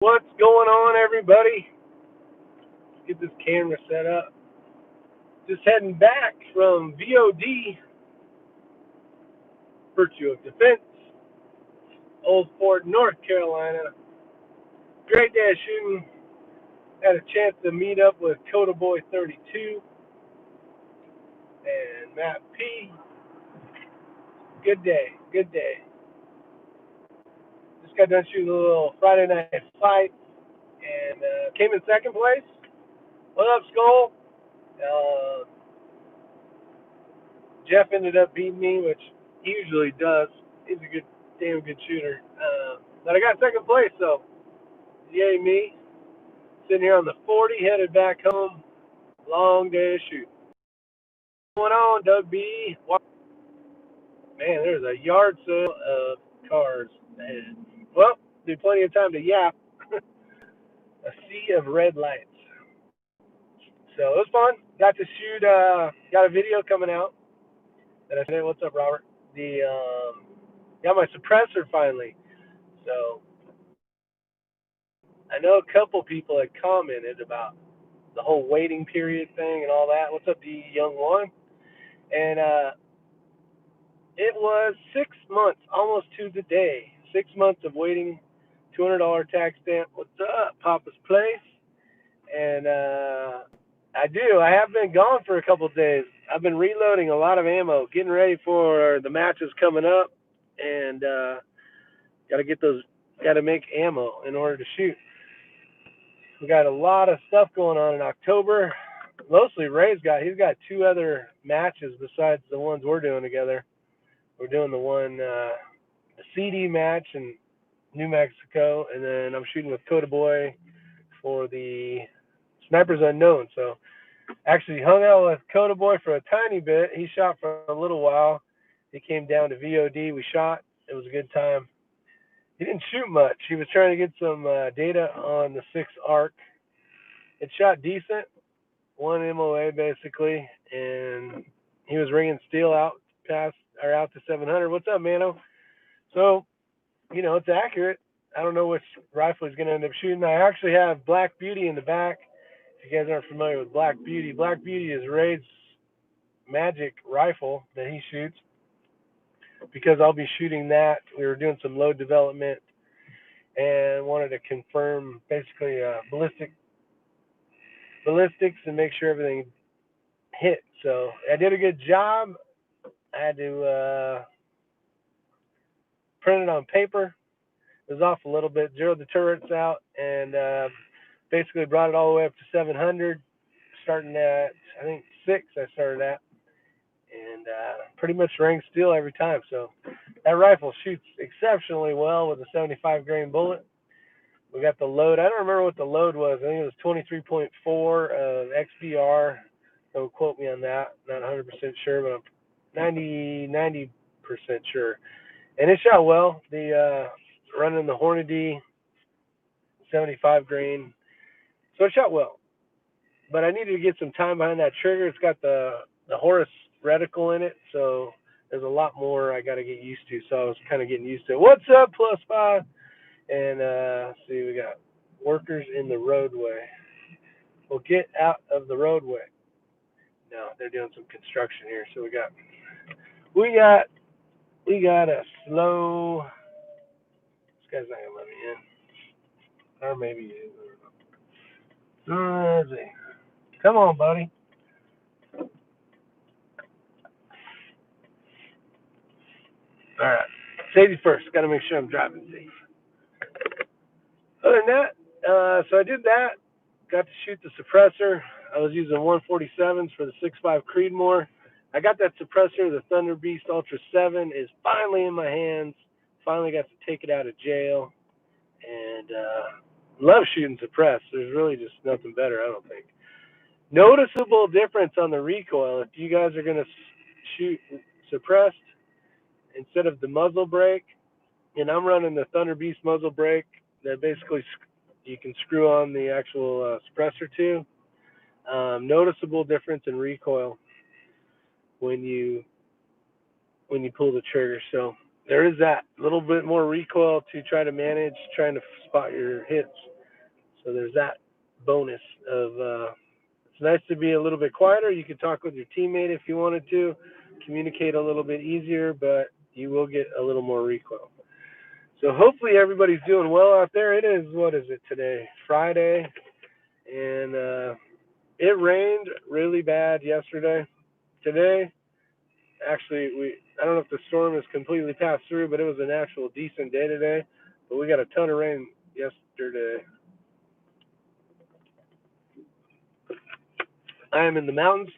What's going on, everybody? Let's get this camera set up. Just heading back from VOD, Virtue of Defense, Old Fort, North Carolina. Great day of shooting. Had a chance to meet up with Coda Boy 32 and Matt P. Good day, good day. Just got done shooting a little Friday night fight and came in second place. What up, Skull? Uh, Jeff ended up beating me, which he usually does. He's a damn good shooter. But I got second place, so yay me. Sitting here on the 40, headed back home. Long day of shooting. What's going on, Doug B? Man, there's a yard sale of cars ahead. Well, do plenty of time to yap. A sea of red lights. So it was fun. Got to shoot. Got a video coming out. And I said, "What's up, Robert?" Got my suppressor finally. So I know a couple people had commented about the whole waiting period thing and all that. What's up, D Young One? And it was 6 months, almost to the day. 6 months of waiting, $200 tax stamp. What's up, Papa's Place? And I do. I have been gone for a couple of days. I've been reloading a lot of ammo, getting ready for the matches coming up, and got to get those. Got to make ammo in order to shoot. We got a lot of stuff going on in October. Mostly Ray's he's got two other matches besides the ones we're doing together. We're doing the one, the CD match in New Mexico, and then I'm shooting with Coda Boy for the Snipers Unknown. So actually hung out with Coda Boy for a tiny bit. He shot for a little while. He came down to VOD. We shot. It was a good time. He didn't shoot much. He was trying to get some data on the 6 ARC. It shot decent, one MOA basically, and he was ringing steel out to 700. What's up, Mano? So, it's accurate. I don't know which rifle he's going to end up shooting. I actually have Black Beauty in the back. If you guys aren't familiar with Black Beauty is Ray's magic rifle that he shoots, because I'll be shooting that. We were doing some load development and wanted to confirm basically ballistics and make sure everything hit. So I did a good job. I had to print it on paper. It was off a little bit, zeroed the turrets out, and basically brought it all the way up to 700, starting at, I think, 6 I started at, and pretty much rang steel every time. So that rifle shoots exceptionally well with a 75 grain bullet. We got the load. I don't remember what the load was. I think it was 23.4 XBR. Don't quote me on that. Not 100% sure, but I'm 90% sure. And it shot well. The running the Hornady 75 grain. So it shot well. But I needed to get some time behind that trigger. It's got the Horus reticle in it, so there's a lot more I got to get used to. So I was kind of getting used to it. What's up, +5? And see, we got workers in the roadway. Well, get out of the roadway. No, they're doing some construction here. So we got a slow. This guy's not gonna let me in, or maybe he is. Let's see. Come on, buddy. All right. Safety first. Got to make sure I'm driving safe. Other than that, so I did that. Got to shoot the suppressor. I was using 147s for the 6.5 Creedmoor. I got that suppressor. The Thunder Beast Ultra 7 is finally in my hands. Finally got to take it out of jail. And love shooting suppressed. There's really just nothing better, I don't think. Noticeable difference on the recoil. If you guys are going to shoot suppressed instead of the muzzle brake, and I'm running the Thunder Beast muzzle brake that basically you can screw on the actual suppressor to. Noticeable difference in recoil when you pull the trigger. So there is that little bit more recoil to try to manage trying to spot your hits. So there's that bonus of it's nice to be a little bit quieter. You can talk with your teammate if you wanted to, communicate a little bit easier, but you will get a little more recoil. So hopefully everybody's doing well out there. It is, what is it today? Friday, and it rained really bad yesterday. Today, actually, I don't know if the storm has completely passed through, but it was an actual decent day today. But we got a ton of rain yesterday. I am in the mountains.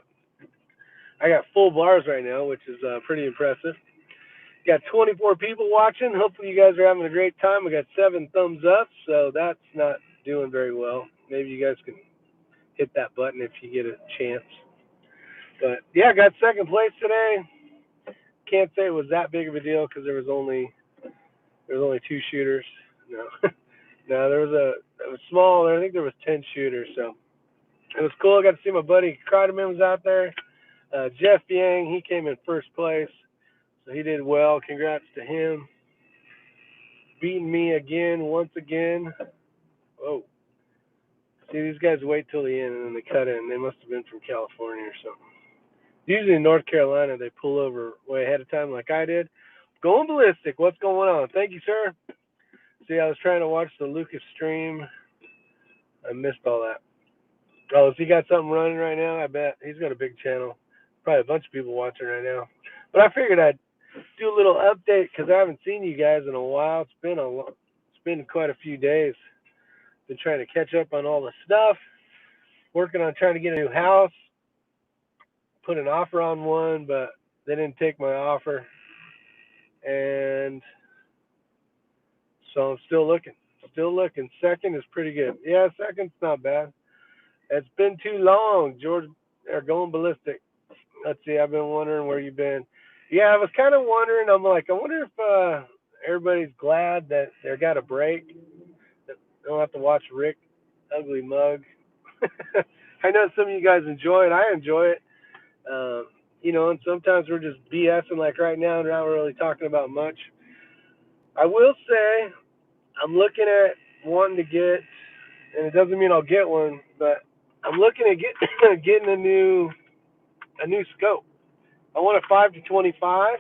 I got full bars right now, which is pretty impressive. Got 24 people watching. Hopefully you guys are having a great time. We got 7 thumbs up, so that's not doing very well. Maybe you guys can hit that button if you get a chance. But yeah, I got second place today. Can't say it was that big of a deal because there was only 2 shooters. No, no, it was small. I think there was 10 shooters, so it was cool. I got to see my buddy Kreideman was out there. Jeff Yang, he came in first place, so he did well. Congrats to him. Beating me again, once again. Oh, see, these guys wait till the end and then they cut in. They must have been from California or something. Usually in North Carolina, they pull over way ahead of time like I did. Going ballistic. What's going on? Thank you, sir. See, I was trying to watch the Lucas stream. I missed all that. Oh, if he got something running right now, I bet he's got a big channel. Probably a bunch of people watching right now. But I figured I'd do a little update because I haven't seen you guys in a while. It's been quite a few days. Been trying to catch up on all the stuff. Working on trying to get a new house. Put an offer on one, but they didn't take my offer. And so I'm still looking. Still looking. Second is pretty good. Yeah, second's not bad. It's been too long, George. They're going ballistic. Let's see. I've been wondering where you've been. Yeah, I was kind of wondering. I'm like, I wonder if everybody's glad that they got a break. They don't have to watch Rick ugly mug. I know some of you guys enjoy it. I enjoy it. And sometimes we're just BSing like right now, and not really talking about much. I will say I'm looking at wanting to get, and it doesn't mean I'll get one, but I'm looking at getting a new scope. I want a 5 to 25,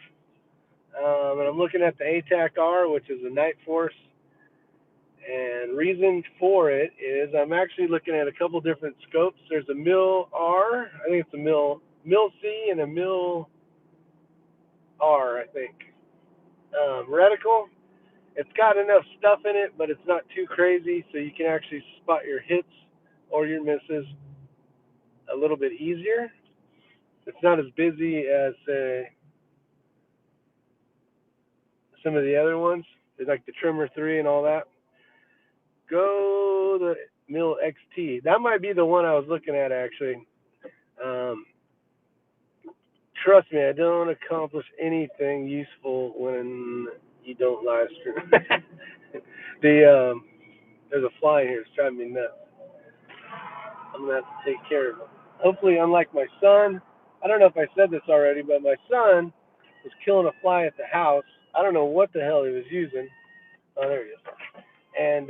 and I'm looking at the ATAC R, which is a Night Force. And reason for it is I'm actually looking at a couple different scopes. There's a Mill R, I think it's a Mill C and a Mill R, I think. Reticle. It's got enough stuff in it, but it's not too crazy, so you can actually spot your hits or your misses a little bit easier. It's not as busy as some of the other ones, like the Trimmer 3 and all that. Go the Mill XT. That might be the one I was looking at, actually. Trust me, I don't accomplish anything useful when you don't live stream. There's a fly here. It's driving me nuts. I'm going to have to take care of it. Hopefully, unlike my son, I don't know if I said this already, but my son was killing a fly at the house. I don't know what the hell he was using. Oh, there he is. And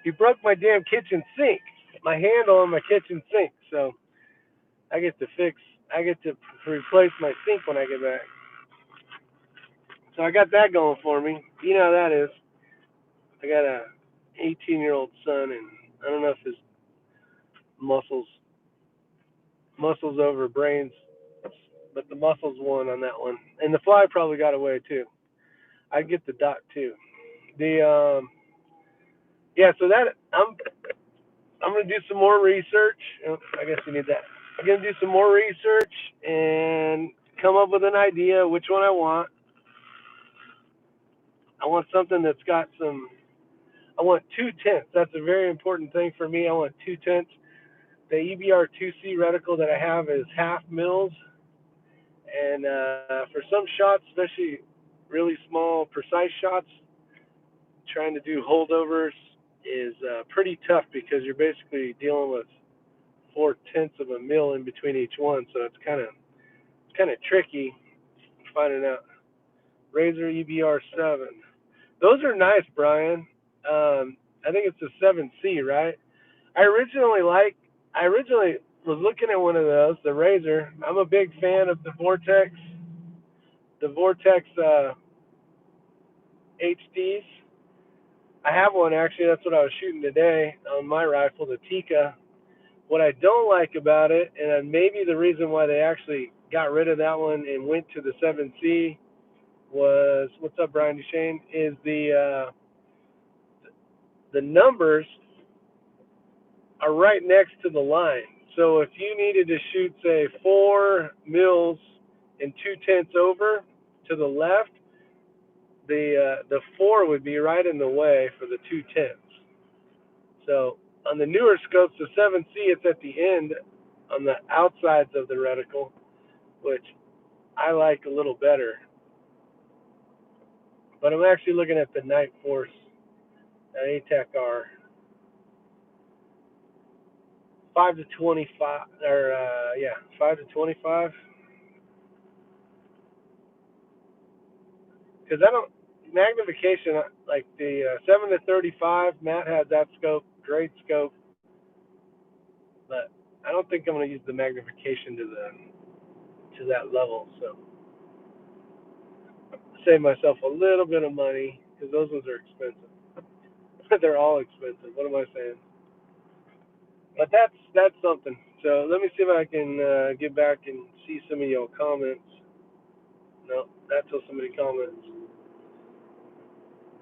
he broke my damn kitchen sink, my handle on my kitchen sink. So I get to replace my sink when I get back. So I got that going for me. You know how that is. I got a 18-year-old son, and I don't know if his muscles over brains, but the muscles won on that one. And the fly probably got away too. I'd get the dot too. So that I'm gonna do some more research. Oh, I guess we need that. I'm gonna do some more research and come up with an idea which one I want. I want something that's got some. I want 2 tenths. That's a very important thing for me. I want 2 tenths. The EBR2C reticle that I have is half mils, and for some shots, especially really small, precise shots, trying to do holdovers is pretty tough because you're basically dealing with 4/10 of a mil in between each one. So it's kind of tricky finding out Razor EBR7. Those are nice, Brian. I think it's a 7C, right? I originally was looking at one of those, the Razor. I'm a big fan of the Vortex HDs. I have one actually. That's what I was shooting today on my rifle, the Tika. What I don't like about it, and maybe the reason why they actually got rid of that one and went to the 7C was, what's up, Brian Duchesne, is the numbers are right next to the line. So if you needed to shoot, say, 4 mils and 2/10 over to the left, the 4 would be right in the way for the 2/10. So on the newer scopes, the 7C, it's at the end on the outsides of the reticle, which I like a little better. But I'm actually looking at the Night Force ATAC R 5 to 25, or 5 to 25. Because I don't magnification, like the 7 to 35. Matt has that scope, great scope, but I don't think I'm going to use the magnification to that level. So save myself a little bit of money because those ones are expensive. They're all expensive. What am I saying? But that's something. So let me see if I can get back and see some of your comments. No, not till somebody comments.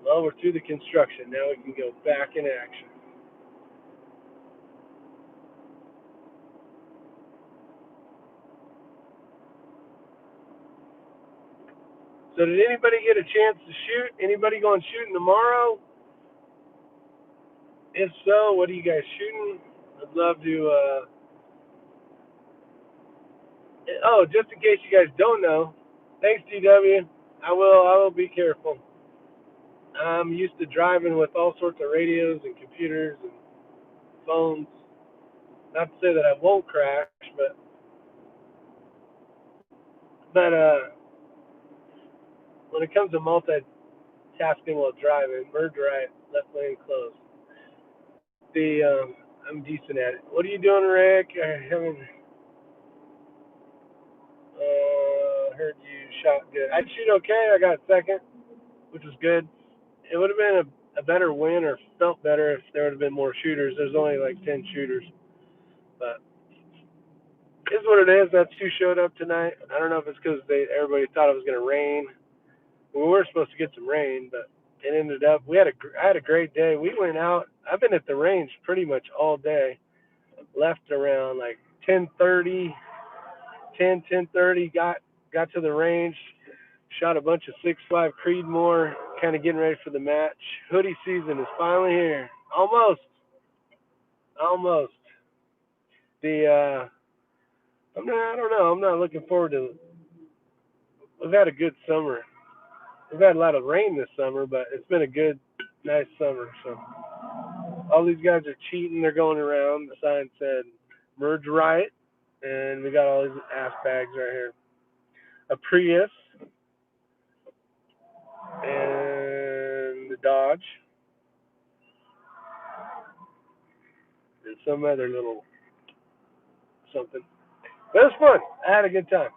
Well, we're through the construction. Now we can go back in action. So did anybody get a chance to shoot? Anybody going shooting tomorrow? If so, what are you guys shooting? I'd love to. Oh, just in case you guys don't know, thanks, DW. I will be careful. I'm used to driving with all sorts of radios and computers and phones. Not to say that I won't crash, but when it comes to multitasking while driving, merge right, left lane closed. I'm decent at it. What are you doing, Rick? I haven't heard you shot good. I shoot okay. I got second, which was good. It would have been a better win or felt better if there would have been more shooters. There's only like 10 shooters, but it's what it is. That's who showed up tonight. I don't know if it's because everybody thought it was going to rain. We were supposed to get some rain, but it ended up. I had a great day. We went out. I've been at the range pretty much all day. Left around like 10:30, 10:30. Got to the range. Shot a bunch of 6.5 Creedmoor. Kind of getting ready for the match. Hoodie season is finally here. Almost. Almost. I don't know. I'm not looking forward to. We've had a good summer. We've had a lot of rain this summer, but it's been a good, nice summer. So all these guys are cheating. They're going around. The sign said merge right, and we got all these ass bags right here. A Prius and the Dodge and some other little something. But it was fun. I had a good time.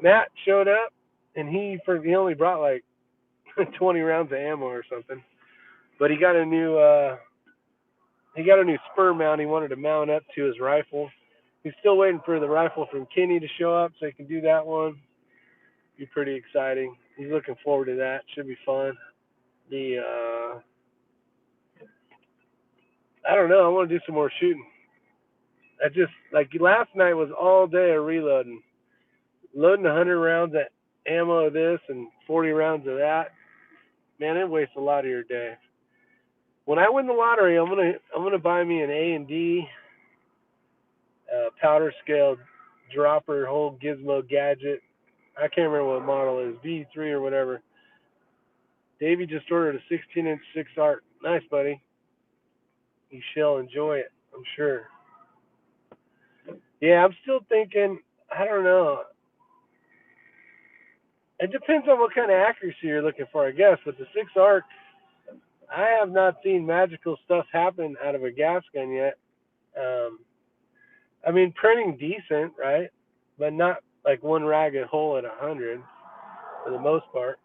Matt showed up, and he only brought like 20 rounds of ammo or something. But he got a new spur mount he wanted to mount up to his rifle. He's still waiting for the rifle from Kenny to show up so he can do that one. Be pretty exciting. He's looking forward to that. Should be fun. I don't know. I want to do some more shooting. I just like last night was all day of reloading, loading 100 rounds of ammo of this and 40 rounds of that. Man, it wastes a lot of your day. When I win the lottery, I'm gonna buy me an A&D powder scale dropper whole gizmo gadget. I can't remember what model it is, V3 or whatever. Davey just ordered a 16-inch 6 Art. Nice, buddy. You shall enjoy it, I'm sure. Yeah, I'm still thinking. I don't know. It depends on what kind of accuracy you're looking for, I guess. With the 6 arc, I have not seen magical stuff happen out of a gas gun yet. Um, I mean, printing decent, right? But not like one ragged hole at 100 for the most part.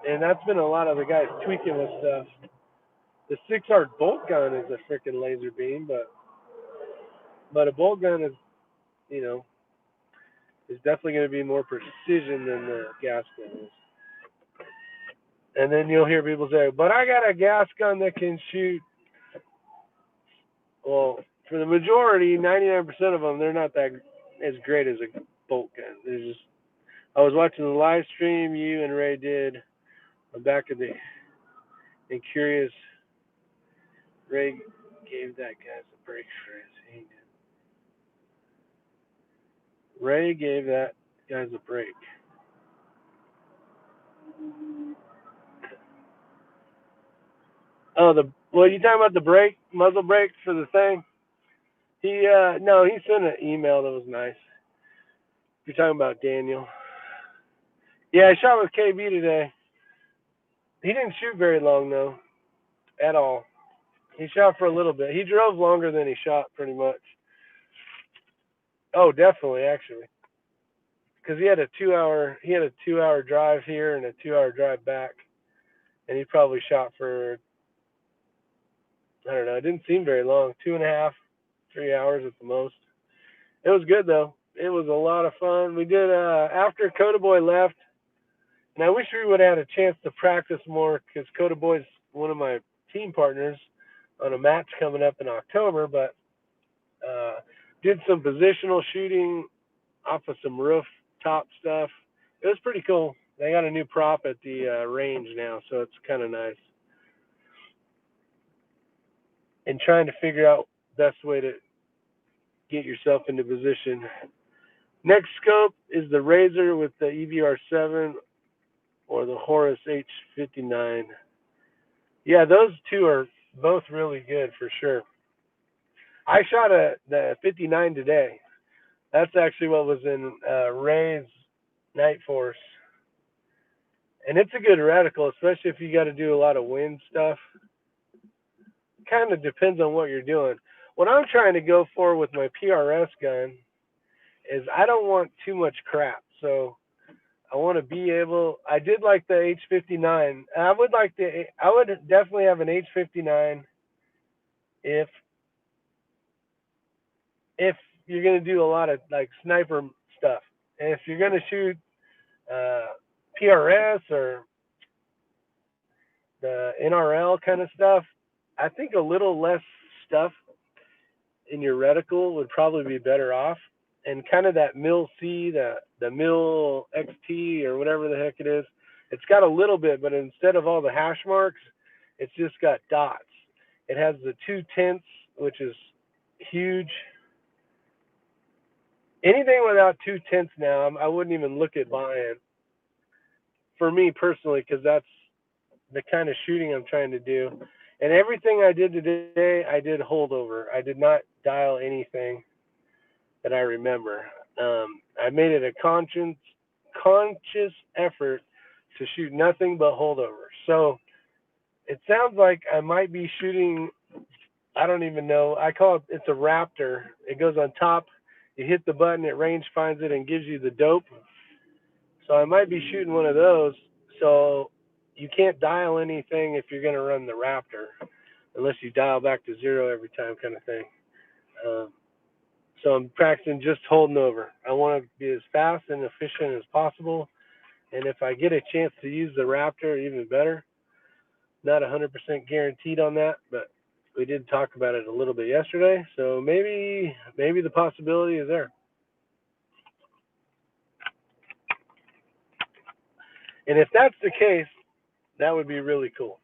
And that's been a lot of the guys tweaking with stuff. The 6 arc bolt gun is a freaking laser beam, but a bolt gun is, you know, is definitely going to be more precision than the gas gun is. And then you'll hear people say, "But I got a gas gun that can shoot." Well, for the majority, 99% of them, they're not that as great as a bolt gun. They're just. I was watching the live stream you and Ray did back in the and curious. Ray gave that guy a break for his hand. Ray gave that guy a break. Oh, you talking about the brake, muzzle brakes for the thing? He no, he sent an email that was nice. You're talking about Daniel. Yeah, I shot with KB today. He didn't shoot very long though, at all. He shot for a little bit. He drove longer than he shot, pretty much. Oh, definitely, actually, because he had a 2 hour drive here and a 2 hour drive back, and he probably shot for, I don't know. It didn't seem very long, 2.5, 3 hours at the most. It was good though. It was a lot of fun. We did after Coda Boy left, and I wish we would have had a chance to practice more because Coda Boy's one of my team partners on a match coming up in October. But did some positional shooting off of some rooftop stuff. It was pretty cool. They got a new prop at the range now, so it's kind of nice. And trying to figure out the best way to get yourself into position. Next scope is the Razor with the EVR7 or the Horus H59. Yeah, those two are both really good for sure. I shot the 59 today. That's actually what was in Ray's Night Force. And it's a good reticle, especially if you got to do a lot of wind stuff. Kind of depends on what you're doing. What I'm trying to go for with my PRS gun is I don't want too much crap. So I want to be able. I did like the H59. I would definitely have an H59 if you're gonna do a lot of like sniper stuff. And if you're gonna shoot PRS or the NRL kind of stuff, I think a little less stuff in your reticle would probably be better off. And kind of that Mil C, the Mil XT or whatever the heck it is, it's got a little bit, but instead of all the hash marks, it's just got dots. It has the 2 tints, which is huge. Anything without 2 tints now, I wouldn't even look at buying. For me personally, because that's the kind of shooting I'm trying to do. And everything I did today, I did holdover. I did not dial anything that I remember. I made it a conscious effort to shoot nothing but holdovers. So it sounds like I might be shooting, I don't even know. I call it, it's a Raptor. It goes on top. You hit the button, it range finds it and gives you the dope. So I might be shooting one of those. So you can't dial anything if you're going to run the Raptor, unless you dial back to 0 every time, kind of thing. So I'm practicing just holding over. I want to be as fast and efficient as possible. And if I get a chance to use the Raptor, even better. Not 100% guaranteed on that, but we did talk about it a little bit yesterday. So maybe the possibility is there. And if that's the case, that would be really cool.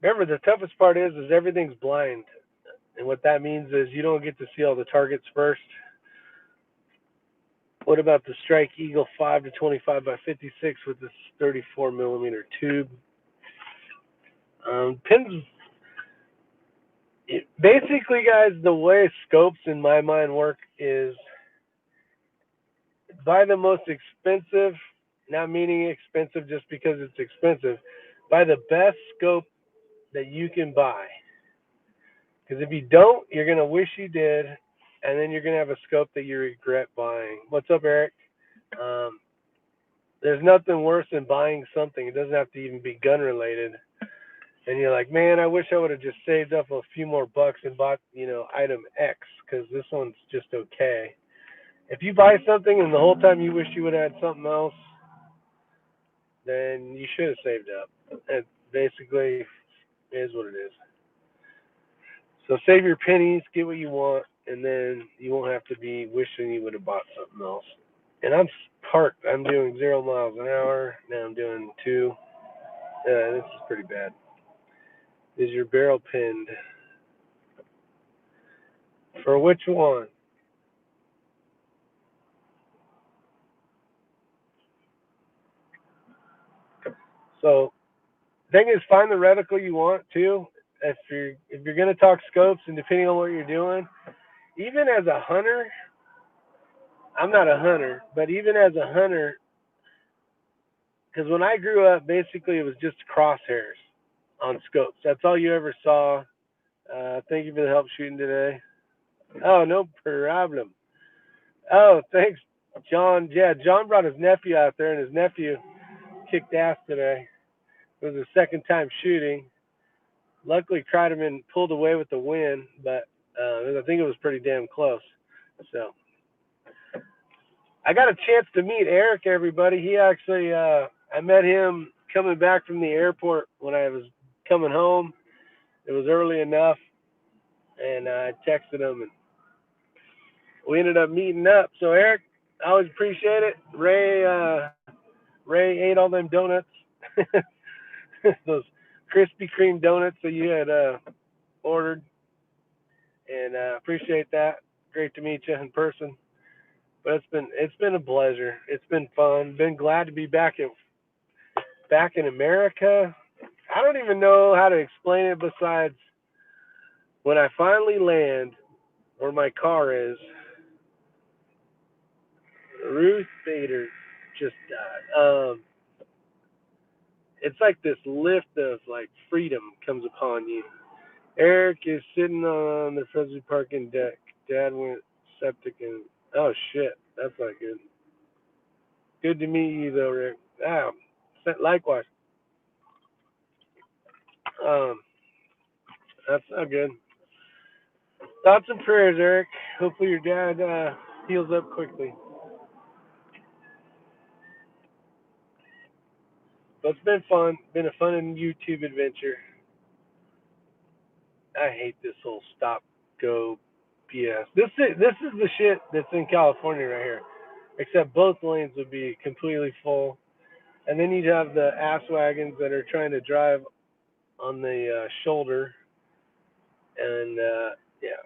Remember, the toughest part is everything's blind. And what that means is you don't get to see all the targets first. What about the Strike Eagle 5 to 25 by 56 with this 34 millimeter tube? Pins. Basically, guys, the way scopes in my mind work is buy the most expensive, not meaning expensive just because it's expensive. Buy the best scope that you can buy. Because if you don't, you're going to wish you did, and then you're going to have a scope that you regret buying. What's up, Eric? Um, there's nothing worse than buying something. It doesn't have to even be gun related. And you're like, man, I wish I would have just saved up a few more bucks and bought, item X, because this one's just okay. If you buy something and the whole time you wish you would have had something else, then you should have saved up. It basically is what it is. So save your pennies, get what you want, and then you won't have to be wishing you would have bought something else. And I'm parked. I'm doing 0 miles an hour. Now I'm doing 2. This is pretty bad. Is your barrel pinned? For which one? So, thing is, find the reticle you want too. If you're gonna talk scopes, and depending on what you're doing, even as a hunter, I'm not a hunter, but even as a hunter, because when I grew up, basically it was just crosshairs on scopes. That's all you ever saw. Thank you for the help shooting today. Oh, no problem. Oh, thanks, John. Yeah, John brought his nephew out there, and his nephew kicked ass today. It was his second time shooting. Luckily, Kreideman pulled away with the win, but I think it was pretty damn close. So I got a chance to meet Eric, everybody. He actually, I met him coming back from the airport when I was coming home. It was early enough, and I texted him, and we ended up meeting up. So Eric, I always appreciate it. Ray ate all them donuts, those Krispy Kreme donuts that you had ordered, and appreciate that. Great to meet you in person. But it's been a pleasure. It's been fun. Been glad to be back in America. I don't even know how to explain it besides when I finally land where my car is. Ruth Bader just died. It's like this lift of like freedom comes upon you. Eric is sitting on the Fresno parking deck. Dad went septic and oh shit, that's not good. Good to meet you though, Rick. Ah, likewise. Um, that's not good. Thoughts and prayers, Eric. Hopefully your dad heals up quickly. But it's been fun. Been a fun YouTube adventure. I hate this whole stop go BS. This is the shit that's in California right here. Except both lanes would be completely full, and then you'd have the ass wagons that are trying to drive on the shoulder, and yeah,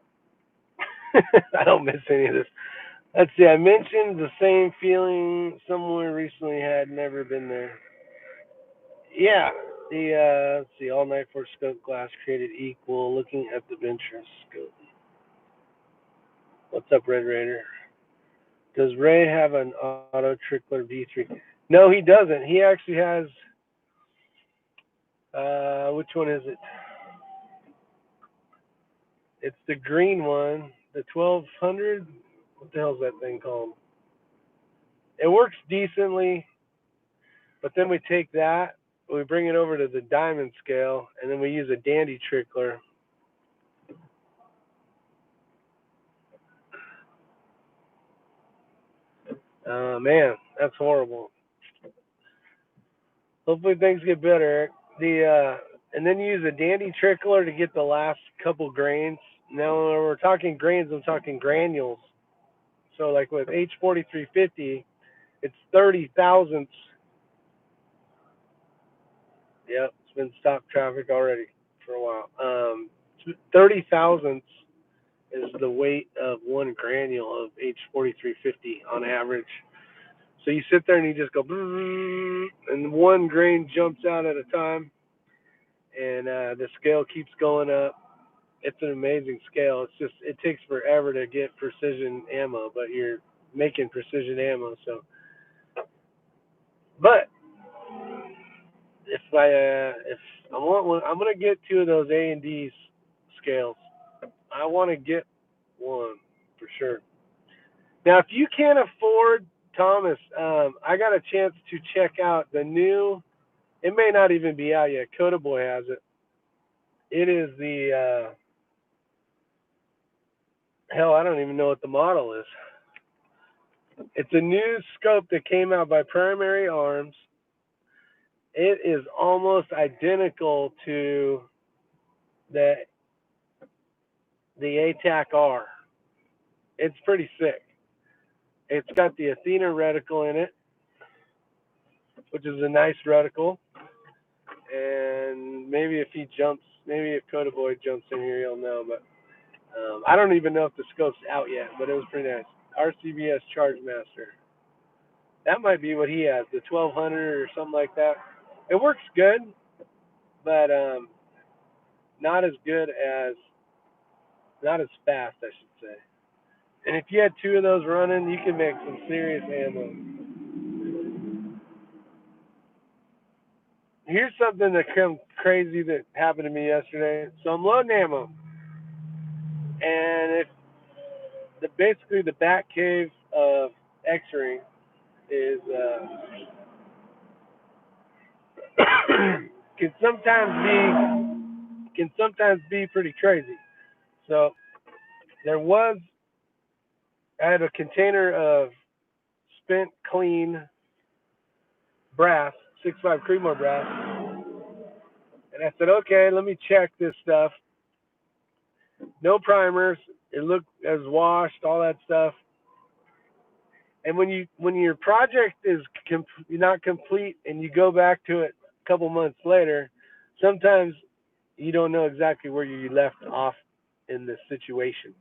I don't miss any of this. Let's see. I mentioned the same feeling someone recently had. Never been there. Yeah. Let's see. All night for scope glass created equal. Looking at the Venture scope. What's up, Red Raider? Does Ray have an auto trickler V3? No, he doesn't. He actually has. Which one is it? It's the green one, the 1200. What the hell's that thing called? It works decently, but then we take that, we bring it over to the diamond scale, and then we use a dandy trickler. Man, that's horrible. Hopefully things get better. And then use a dandy trickler to get the last couple grains. Now, when we're talking grains, I'm talking granules. So, like with H4350, it's 30 thousandths. Yep, it's been stopped traffic already for a while. 30 thousandths is the weight of one granule of H4350 on average. So you sit there and you just go, and one grain jumps out at a time, and the scale keeps going up. It's an amazing scale. It's just it takes forever to get precision ammo, but making precision ammo. So, but if I want one, I'm gonna get 2 of those A&D scales. I want to get one for sure. Now, if you can't afford Thomas, I got a chance to check out the new. It may not even be out yet. Coda Boy has it. It is the hell. I don't even know what the model is. It's a new scope that came out by Primary Arms. It is almost identical to the ATAC R. It's pretty sick. It's got the Athena reticle in it, which is a nice reticle. And maybe if Coda Boy jumps in here, he'll know. But I don't even know if the scope's out yet, but it was pretty nice. RCBS Charge Master. That might be what he has, the 1200 or something like that. It works good, but not as fast, I should say. And if you had 2 of those running, you can make some serious ammo. Here's something that come crazy that happened to me yesterday. So I'm loading ammo, and basically the back cave of X-ring is can sometimes be pretty crazy. So I had a container of spent clean brass, 6.5 Creedmoor brass, and I said, okay, let me check this stuff. No primers. It looked as washed, all that stuff. And when your project is not complete and you go back to it a couple months later, sometimes you don't know exactly where you left off in this situation.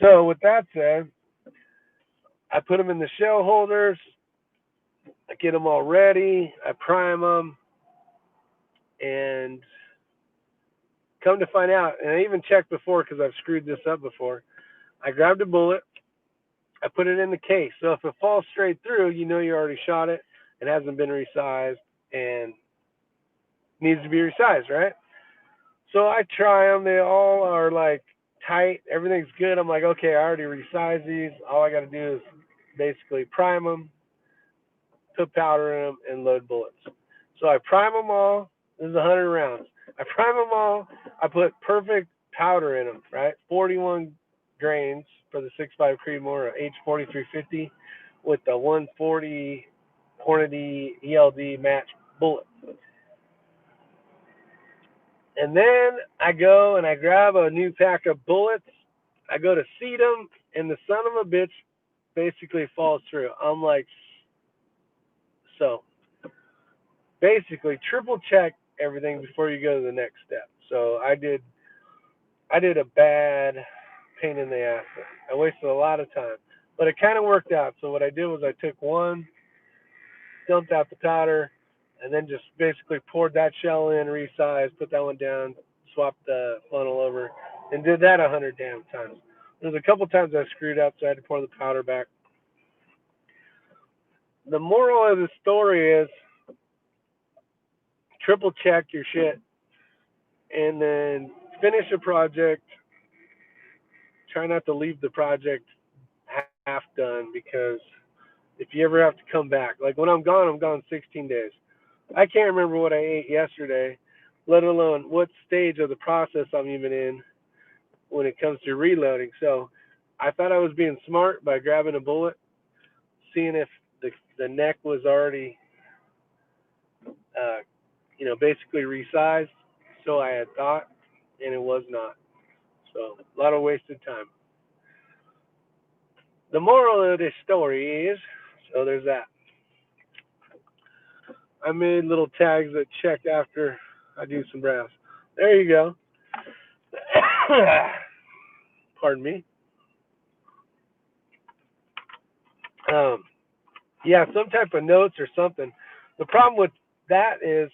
So with that said, I put them in the shell holders. I get them all ready. I prime them, and come to find out, and I even checked before because I've screwed this up before. I grabbed a bullet. I put it in the case. So if it falls straight through, you know you already shot it. It hasn't been resized and needs to be resized, right? So I try them. They all are like tight. Everything's good. I'm like, okay, I already resized these. All I got to do is basically prime them, put powder in them, and load bullets. So I prime them all. This is 100 rounds. I prime them all. I put perfect powder in them, right? 41 grains for the 6.5 Creedmoor H4350 with the 140 Hornady ELD match bullet. And then I go and I grab a new pack of bullets. I go to seat them, and the son of a bitch basically falls through. I'm like, so basically triple check everything before you go to the next step. So I did a bad pain in the ass. I wasted a lot of time, but it kind of worked out. So what I did was I took one, dumped out the powder, and then just basically poured that shell in, resized, put that one down, swapped the funnel over, and did that 100 damn times. There's a couple times I screwed up, so I had to pour the powder back. The moral of the story is triple check your shit, and then finish a project. Try not to leave the project half done, because if you ever have to come back, like when I'm gone 16 days. I can't remember what I ate yesterday, let alone what stage of the process I'm even in when it comes to reloading. So I thought I was being smart by grabbing a bullet, seeing if the neck was already, basically resized. So I had thought, and it was not. So a lot of wasted time. The moral of this story is, so there's that. I made little tags that check after I do some brass. There you go. Pardon me. Yeah, some type of notes or something. The problem with that is,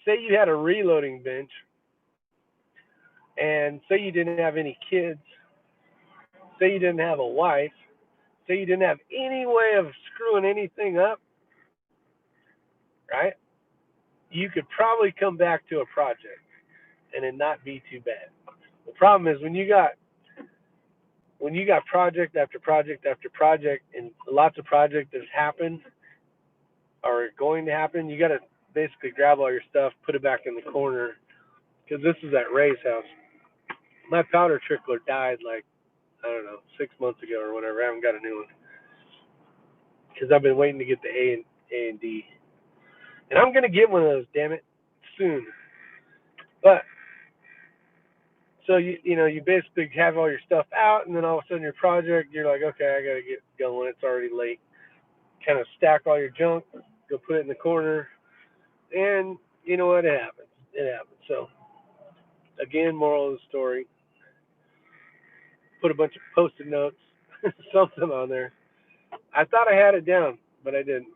say you had a reloading bench, and say you didn't have any kids, say you didn't have a wife, say you didn't have any way of screwing anything up, right? You could probably come back to a project and it not be too bad. The problem is when you got project after project after project and lots of projects that happened or are going to happen, you got to basically grab all your stuff, put it back in the corner. Because this is at Ray's house. My powder trickler died like, I don't know, 6 months ago or whatever. I haven't got a new one because I've been waiting to get the A and D, and I'm gonna get one of those, damn it, soon. But so you basically have all your stuff out, and then all of a sudden your project, you're like, okay, I gotta get going. It's already late. Kind of stack all your junk, go put it in the corner, and you know what? It happens. It happens. So again, moral of the story: put a bunch of post-it notes, something on there. I thought I had it down, but I didn't.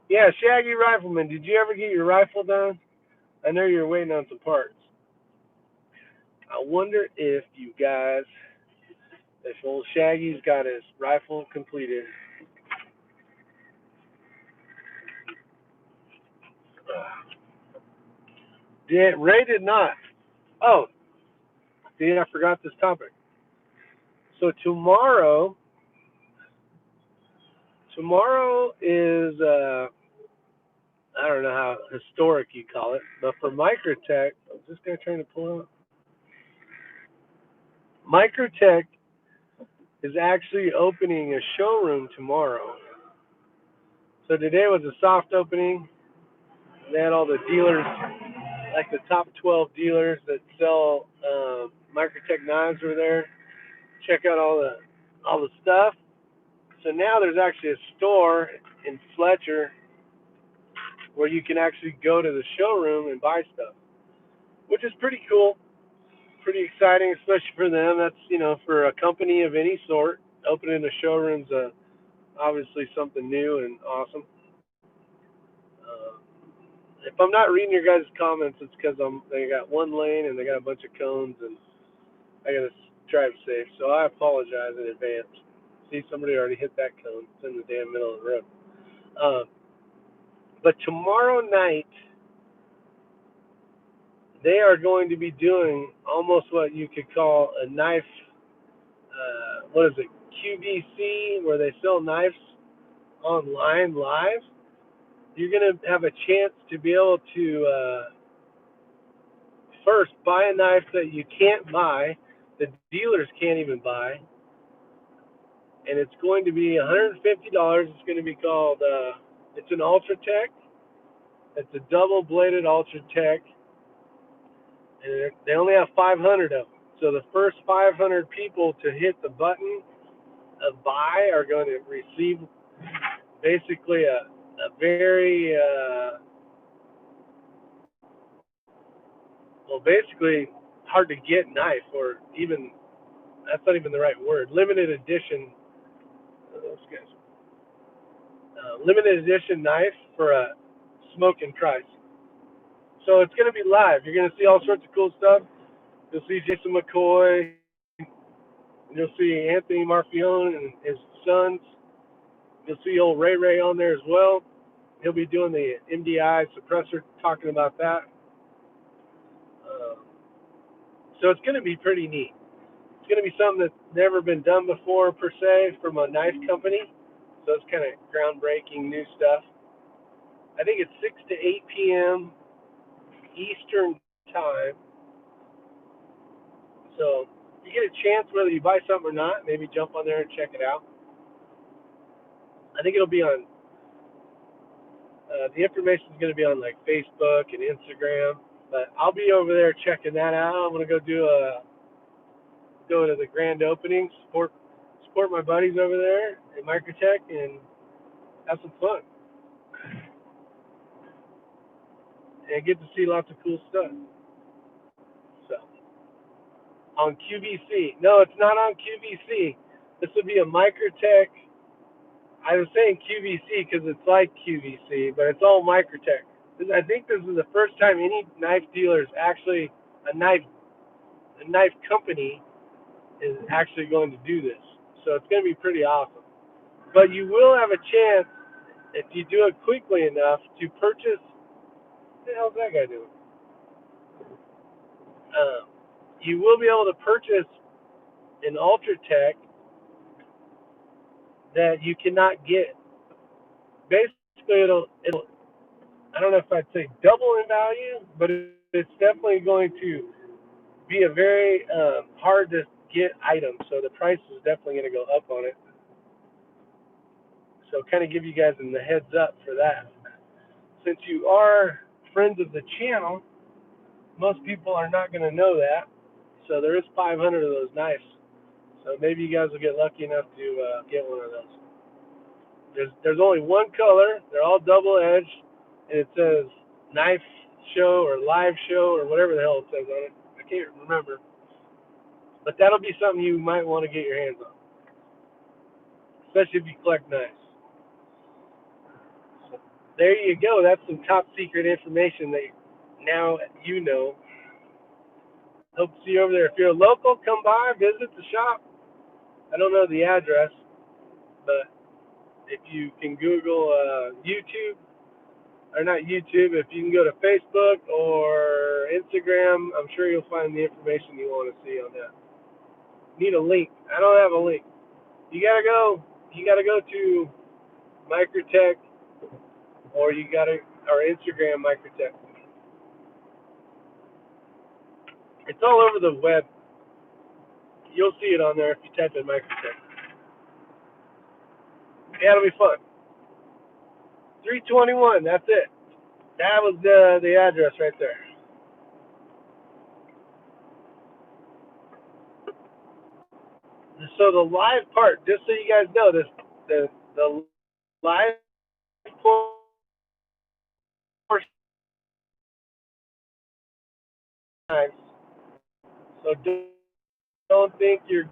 Yeah, Shaggy Rifleman, did you ever get your rifle done? I know you're waiting on some parts. I wonder if old Shaggy's got his rifle completed. Ray did not. Oh, see, I forgot this topic. So tomorrow is I don't know how historic you call it, but for Microtech, is this guy trying to pull out? Microtech is actually opening a showroom tomorrow. So today was a soft opening. They had all the dealers, like the top 12 dealers that sell Microtech knives were there. Check out all the stuff. So now there's actually a store in Fletcher where you can actually go to the showroom and buy stuff, which is pretty cool, pretty exciting, especially for them. That's for a company of any sort, opening a showroom's obviously something new and awesome. Uh, if I'm not reading your guys' comments, it's because they got one lane and they got a bunch of cones and I gotta drive safe. So I apologize in advance. See, somebody already hit that cone. It's in the damn middle of the road. Uh, but tomorrow night they are going to be doing almost what you could call a knife. What is it? QVC, where they sell knives online live. You're going to have a chance to be able to first buy a knife that you can't buy, the dealers can't even buy, and it's going to be $150. It's going to be called, it's an Ultratech. It's a double-bladed Ultratech, and they only have 500 of them. So the first 500 people to hit the button of buy are going to receive basically a very, basically hard to get knife, or even, that's not even the right word, limited edition, those guys, limited edition knife for a smoking price. So it's going to be live. You're going to see all sorts of cool stuff. You'll see Jason McCoy. You'll see Anthony Marfione and his sons. You'll see old Ray on there as well. He'll be doing the MDI suppressor, talking about that. Uh, so it's going to be pretty neat. It's going to be something that's never been done before, per se, from a knife company. So it's kind of groundbreaking new stuff. I think it's 6 to 8 p.m. Eastern time. So if you get a chance, whether you buy something or not, maybe jump on there and check it out. I think it'll be on, the information is going to be on like Facebook and Instagram. But I'll be over there checking that out. I'm going to go to the grand opening, support my buddies over there at Microtech, and have some fun. And get to see lots of cool stuff. So on QVC. No, it's not on QVC. This would be a Microtech. I was saying QVC because it's like QVC, but it's all Microtech. I think this is the first time any knife dealer is actually a knife company is actually going to do this. So it's going to be pretty awesome. But you will have a chance if you do it quickly enough to purchase. What the hell's that guy doing? You will be able to purchase an Ultratech that you cannot get. Basically, it'll I don't know if I'd say double in value, but it's definitely going to be a very hard to get item. So the price is definitely going to go up on it. So kind of give you guys the heads up for that. Since you are friends of the channel, most people are not going to know that. So there is 500 of those knives. So maybe you guys will get lucky enough to get one of those. There's only one color. They're all double edged, and it says knife show or live show or whatever the hell it says on it. I can't remember. But that'll be something you might want to get your hands on, especially if you collect knives. So there you go. That's some top secret information that now you know. Hope to see you over there. If you're a local, come by, visit the shop. I don't know the address, but if you can Google YouTube, or not YouTube, if you can go to Facebook or Instagram, I'm sure you'll find the information you want to see on that. Need a link. I don't have a link. You gotta go to Microtech or or Instagram Microtech. It's all over the web. You'll see it on there if you type in Microtech. Yeah, it'll be fun. 321, that's it. That was the address right there. So the live part, just so you guys know, the live portion times. So don't think you're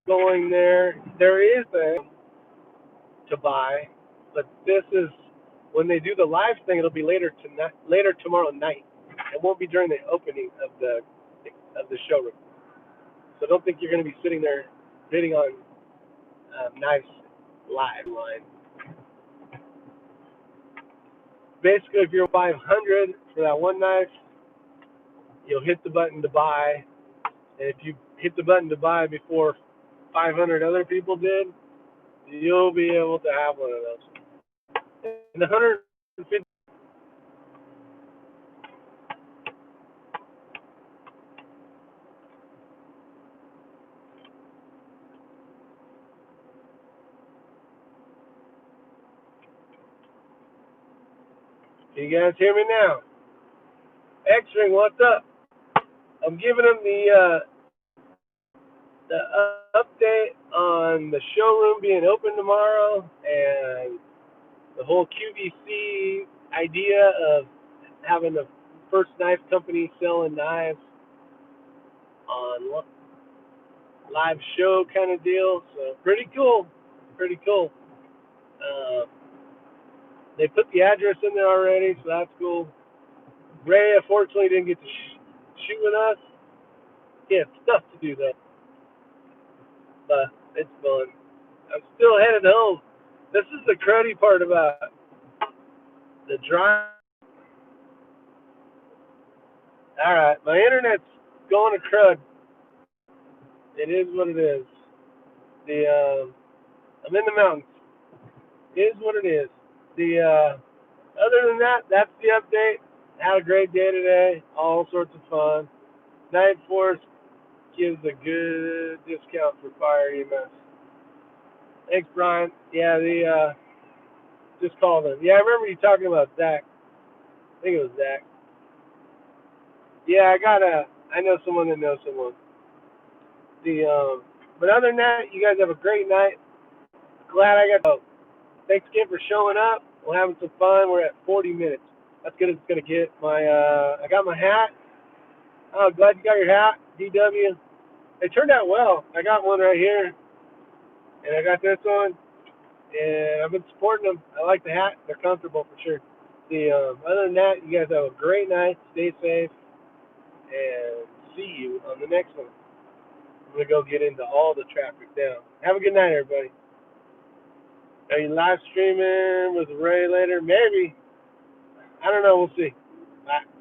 going there. There is a to buy, but this is when they do the live thing. It'll be later tomorrow night. It won't be during the opening of the showroom. So don't think you're going to be sitting there bidding on knives live line. Basically, if you're 500 for that one knife, you'll hit the button to buy. And if you hit the button to buy before 500 other people did, you'll be able to have one of those. And the 150. Can you guys hear me now? X-Ring, what's up? I'm giving them the update on the showroom being open tomorrow and the whole QVC idea of having the first knife company selling knives on live show kind of deal. So pretty cool. Pretty cool. Um, they put the address in there already, so that's cool. Ray, unfortunately, didn't get to shoot with us. He had stuff to do, though. But it's fun. I'm still headed home. This is the cruddy part about the drive. All right, my internet's going to crud. It is what it is. I'm in the mountains. It is what it is. Other than that, that's the update. Had a great day today. All sorts of fun. Night Force gives a good discount for fire EMS. Thanks, Brian. Yeah, just called him. Yeah, I remember you talking about Zach. I think it was Zach. Yeah, I know someone that knows someone. But other than that, you guys have a great night. Glad I got to. Thanks again for showing up. We're having some fun. We're at 40 minutes. That's good as it's gonna get. I got my hat. Oh, glad you got your hat, DW. It turned out well. I got one right here, and I got this one, and I've been supporting them. I like the hat. They're comfortable for sure. Other than that, you guys have a great night. Stay safe, and see you on the next one. I'm gonna go get into all the traffic down. Have a good night, everybody. Are you live streaming with Ray later? Maybe. I don't know. We'll see. Bye.